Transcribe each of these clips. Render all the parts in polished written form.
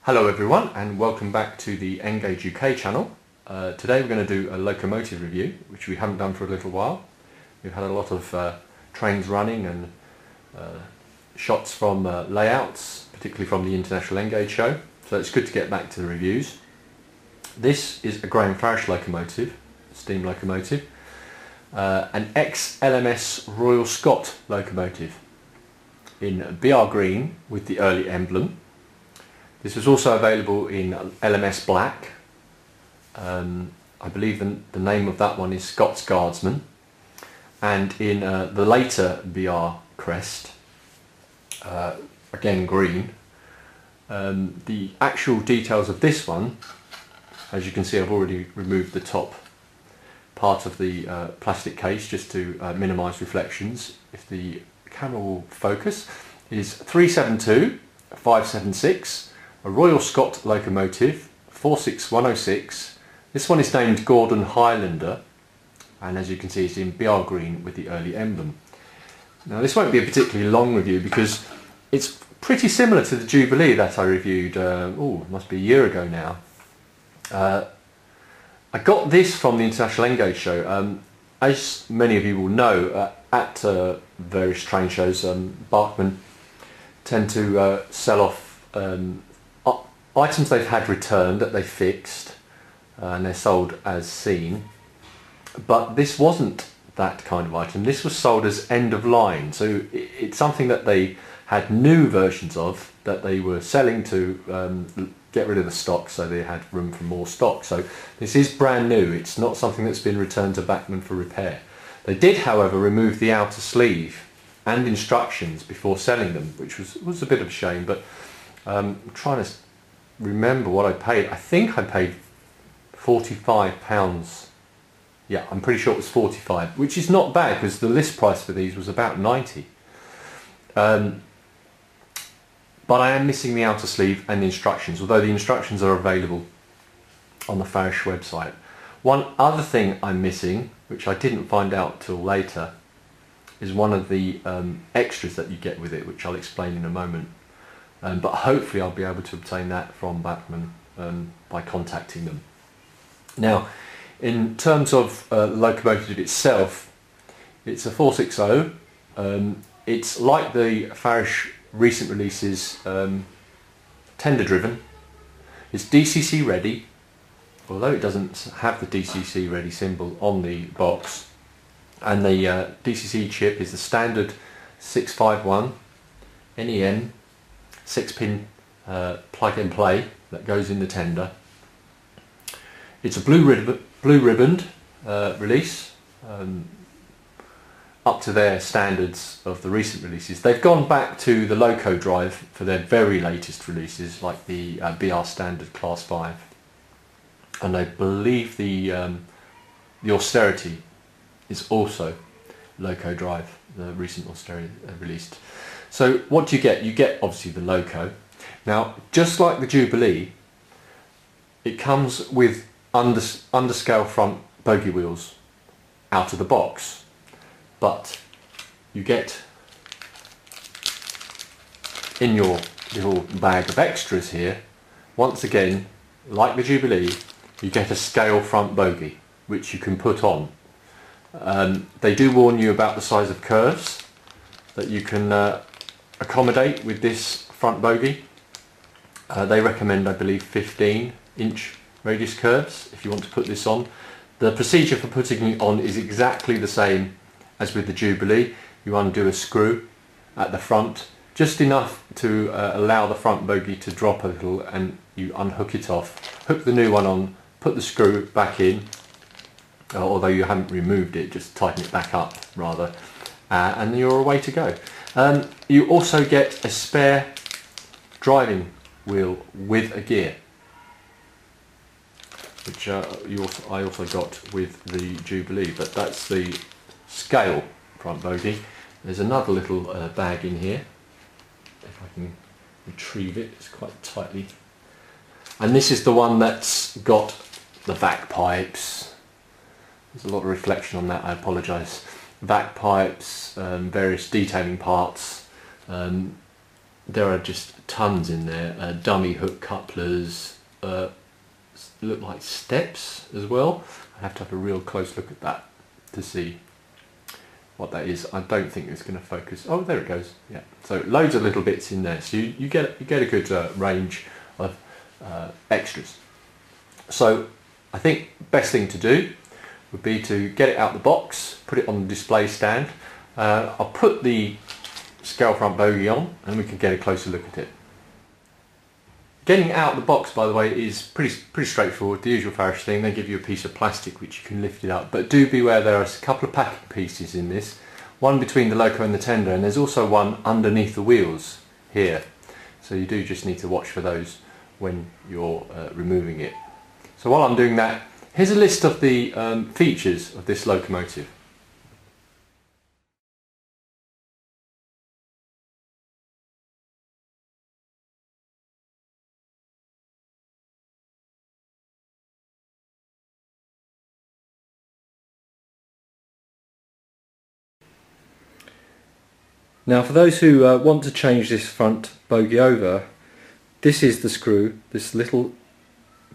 Hello everyone and welcome back to the Engage UK channel. Today we're going to do a locomotive review, which we haven't done for a little while. We've had a lot of trains running and shots from layouts, particularly from the International Engage show, so it's good to get back to the reviews. This is a Farish locomotive, steam locomotive, an ex-LMS Royal Scot locomotive in BR Green with the early emblem. This was also available in LMS Black. I believe the name of that one is Scots Guardsman, and in the later BR crest, again green. The actual details of this one, as you can see, I've already removed the top part of the plastic case just to minimise reflections. If the camera will focus, is 372576. A Royal Scot locomotive, 46106. This one is named Gordon Highlander, and as you can see it's in BR Green with the early emblem. Now this won't be a particularly long review because it's pretty similar to the Jubilee that I reviewed, must be a year ago now. I got this from the International Engage show. As many of you will know, at various train shows, Guardsman tend to sell off items they've had returned that they fixed, and they're sold as seen. But this wasn't that kind of item. This was sold as end of line, so it's something that they had new versions of that they were selling to get rid of the stock, so they had room for more stock. So this is brand new. It's not something that's been returned to Bachmann for repair. They did, however, remove the outer sleeve and instructions before selling them, which was a bit of a shame. But I'm trying to remember what I paid. I think I paid £45. Yeah, I'm pretty sure it was 45, which is not bad because the list price for these was about 90. But I am missing the outer sleeve and the instructions, although the instructions are available on the Farish website. One other thing I'm missing, which I didn't find out till later, is one of the extras that you get with it, which I'll explain in a moment. But hopefully I'll be able to obtain that from Bachmann by contacting them. Now, in terms of the locomotive itself, it's a 460. It's like the Farish recent releases, tender driven. It's DCC ready, although it doesn't have the DCC ready symbol on the box. And the DCC chip is the standard 651 NEN 6-pin plug and play that goes in the tender. It's a blue ribboned release, up to their standards of the recent releases. They've gone back to the Loco drive for their very latest releases, like the BR Standard Class 5, and I believe the Austerity is also Loco drive, the recent Austerity released. So what do you get? You get obviously the Loco. Now, just like the Jubilee, it comes with underscale front bogie wheels out of the box, but you get in your little bag of extras here, once again, like the Jubilee, you get a scale front bogie which you can put on. They do warn you about the size of curves that you can accommodate with this front bogie. They recommend, I believe, 15-inch radius curves if you want to put this on. The procedure for putting it on is exactly the same as with the Jubilee. You undo a screw at the front, just enough to allow the front bogie to drop a little, and you unhook it off, hook the new one on, put the screw back in, although you haven't removed it, just tighten it back up rather, and you're away to go. You also get a spare driving wheel with a gear, which I also got with the Jubilee, but that's the scale front bogie. There's another little bag in here, if I can retrieve it. It's quite tightly, and this is the one that's got the vac pipes. There's a lot of reflection on that, I apologise. Vac pipes, various detailing parts, there are just tons in there. Dummy hook couplers, look like steps as well. I have to have a real close look at that to see what that is. I don't think it's going to focus. Oh, there it goes. Yeah. So loads of little bits in there. So you get a good range of extras. So I think best thing to do would be to get it out the box, put it on the display stand. I'll put the scale front bogey on and we can get a closer look at it. Getting it out of the box, by the way, is pretty straightforward. The usual Farish thing, they give you a piece of plastic which you can lift it up. But do beware, there are a couple of packing pieces in this. One between the loco and the tender, and there's also one underneath the wheels here. So you do just need to watch for those when you're removing it. So while I'm doing that, here's a list of the features of this locomotive. Now for those who want to change this front bogey over, this is the screw. This little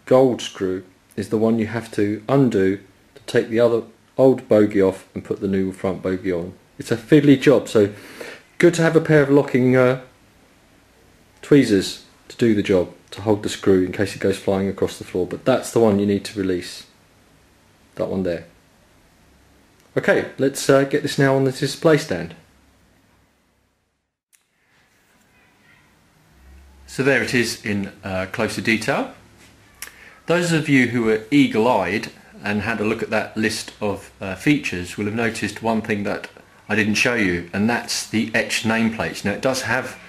gold screw is the one you have to undo to take the other old bogey off and put the new front bogey on. It's a fiddly job, so good to have a pair of locking tweezers to do the job, to hold the screw in case it goes flying across the floor. But that's the one you need to release, that one there. Okay, let's get this now on the display stand. So there it is in closer detail. Those of you who were eagle-eyed and had a look at that list of features will have noticed one thing that I didn't show you, and that's the etched nameplates. Now it does have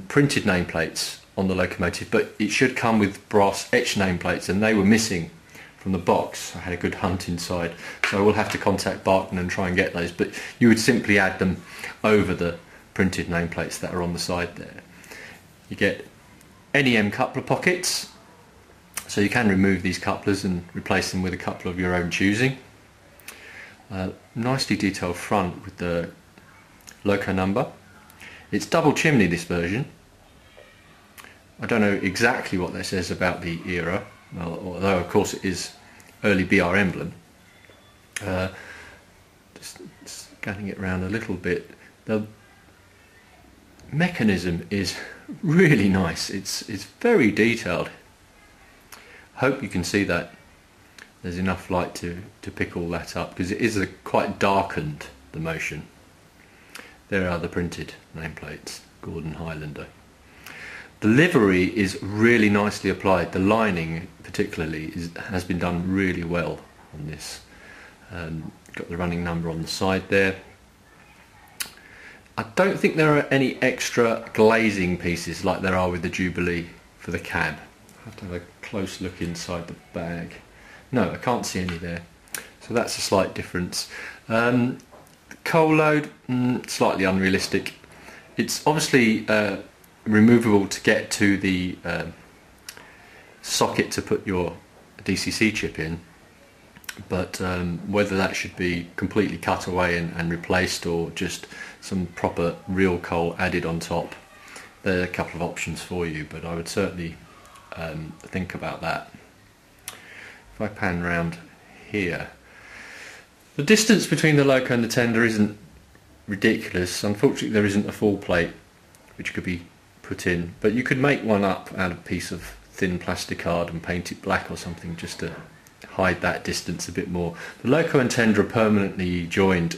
printed nameplates on the locomotive, but it should come with brass etched nameplates, and they were missing from the box. I had a good hunt inside, so I will have to contact Barton and try and get those, but you would simply add them over the printed nameplates that are on the side there. You get NEM coupler pockets, so you can remove these couplers and replace them with a coupler of your own choosing. Nicely detailed front with the loco number. It's double chimney, this version. I don't know exactly what that says about the era, well, although of course it is early BR emblem. Just scanning it around a little bit. The mechanism is really nice. It's very detailed. Hope you can see that. There's enough light to pick all that up, because it is quite darkened, the motion. There are the printed nameplates, Gordon Highlander. The livery is really nicely applied. The lining particularly has been done really well on this. Got the running number on the side there. I don't think there are any extra glazing pieces like there are with the Jubilee for the cab. I have to have a close look inside the bag. No, I can't see any there. So that's a slight difference. The coal load, slightly unrealistic. It's obviously removable to get to the socket to put your DCC chip in, but whether that should be completely cut away and replaced, or just some proper real coal added on top, there are a couple of options for you, but I would certainly think about that. If I pan round here, the distance between the loco and the tender isn't ridiculous. Unfortunately there isn't a full plate which could be put in, but you could make one up out of a piece of thin plastic card and paint it black or something just to hide that distance a bit more. The loco and tender are permanently joined.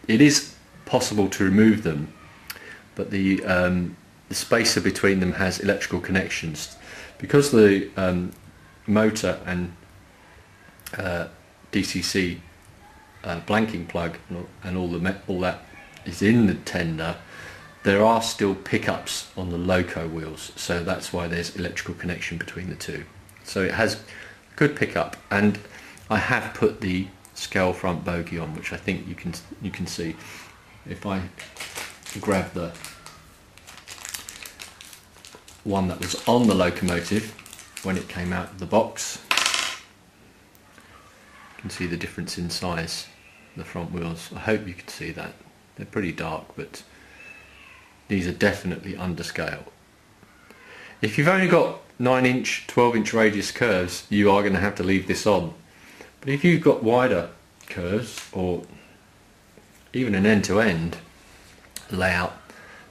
It is possible to remove them, but the spacer between them has electrical connections. Because the motor and DCC blanking plug and all that is in the tender, there are still pickups on the loco wheels, so that's why there's electrical connection between the two. So it has good pickup, and I have put the scale front bogey on, which I think you can see. If I grab the one that was on the locomotive when it came out of the box, you can see the difference in size of the front wheels. I hope you can see that. They're pretty dark, but these are definitely under scale. If you've only got 9-inch, 12-inch radius curves, you are going to have to leave this on. But if you've got wider curves, or even an end-to-end layout,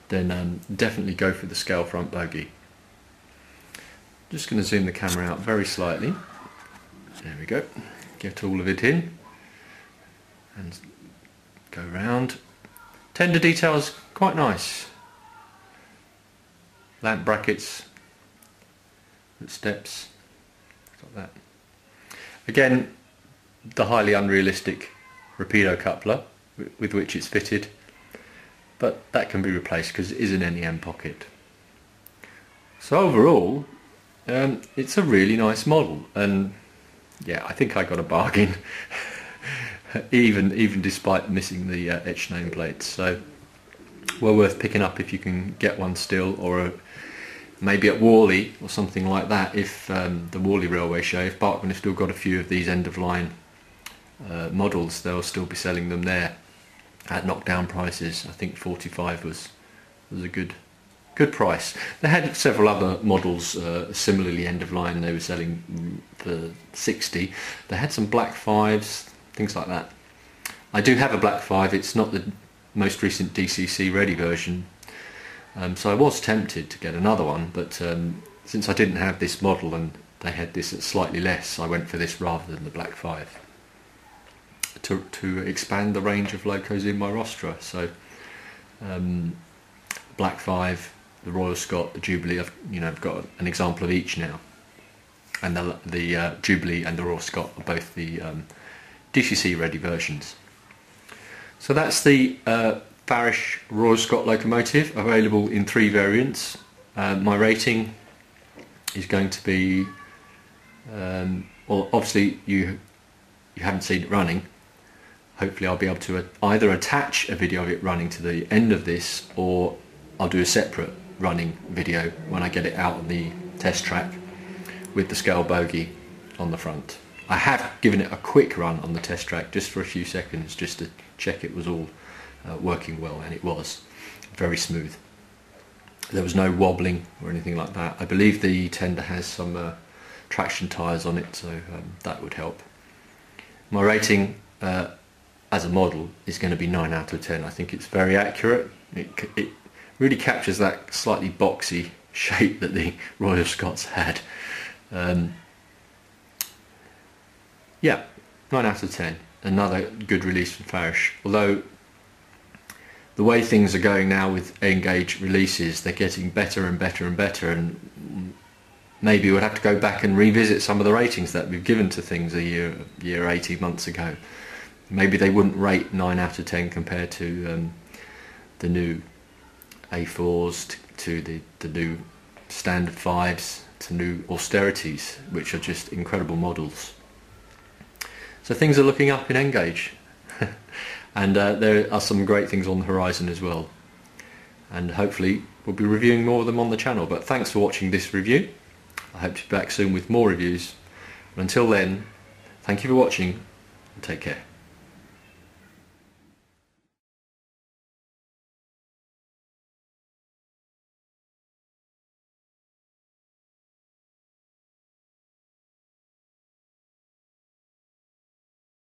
then definitely go for the scale front bogie. Just going to zoom the camera out very slightly. There we go. Get all of it in and go round. Tender details, quite nice. Lamp brackets, steps, like that. Again, the highly unrealistic rapido coupler with which it's fitted, but that can be replaced because it is an NEM pocket. So overall, it's a really nice model, and yeah, I think I got a bargain, even despite missing the etched nameplates. So well worth picking up if you can get one still, or maybe at Worley or something like that. If the Worley Railway Show, if Barkman have still got a few of these end-of-line models, they'll still be selling them there at knockdown prices. I think 45 was a good price. They had several other models similarly end-of-line. They were selling for 60. They had some black 5s, things like that. I do have a black 5. It's not the most recent DCC ready version, so I was tempted to get another one, but since I didn't have this model and they had this at slightly less, I went for this rather than the black 5 to expand the range of locos in my rostra. So black 5, the Royal Scot, the Jubilee, I've got an example of each now, and the Jubilee and the Royal Scot are both the DCC ready versions. So that's the Farish Royal Scot locomotive, available in 3 variants. My rating is going to be, well, obviously you haven't seen it running. Hopefully I'll be able to either attach a video of it running to the end of this, or I'll do a separate running video when I get it out on the test track with the scale bogie on the front. I have given it a quick run on the test track just for a few seconds, just to check it was all working well, and it was very smooth. There was no wobbling or anything like that. I believe the tender has some traction tyres on it, so that would help. My rating as a model is going to be 9 out of 10. I think it's very accurate. It really captures that slightly boxy shape that the Royal Scots had. Yeah, 9 out of 10. Another good release from Farish. Although the way things are going now with Engage releases, they're getting better and better and better, and maybe we'll have to go back and revisit some of the ratings that we've given to things a year 18 months ago. Maybe they wouldn't rate 9 out of 10 compared to the new A4s, to the new standard 5s, to new austerities, which are just incredible models. So things are looking up in Engage, and there are some great things on the horizon as well, and hopefully we'll be reviewing more of them on the channel. But thanks for watching this review. I hope to be back soon with more reviews, and until then, thank you for watching and take care.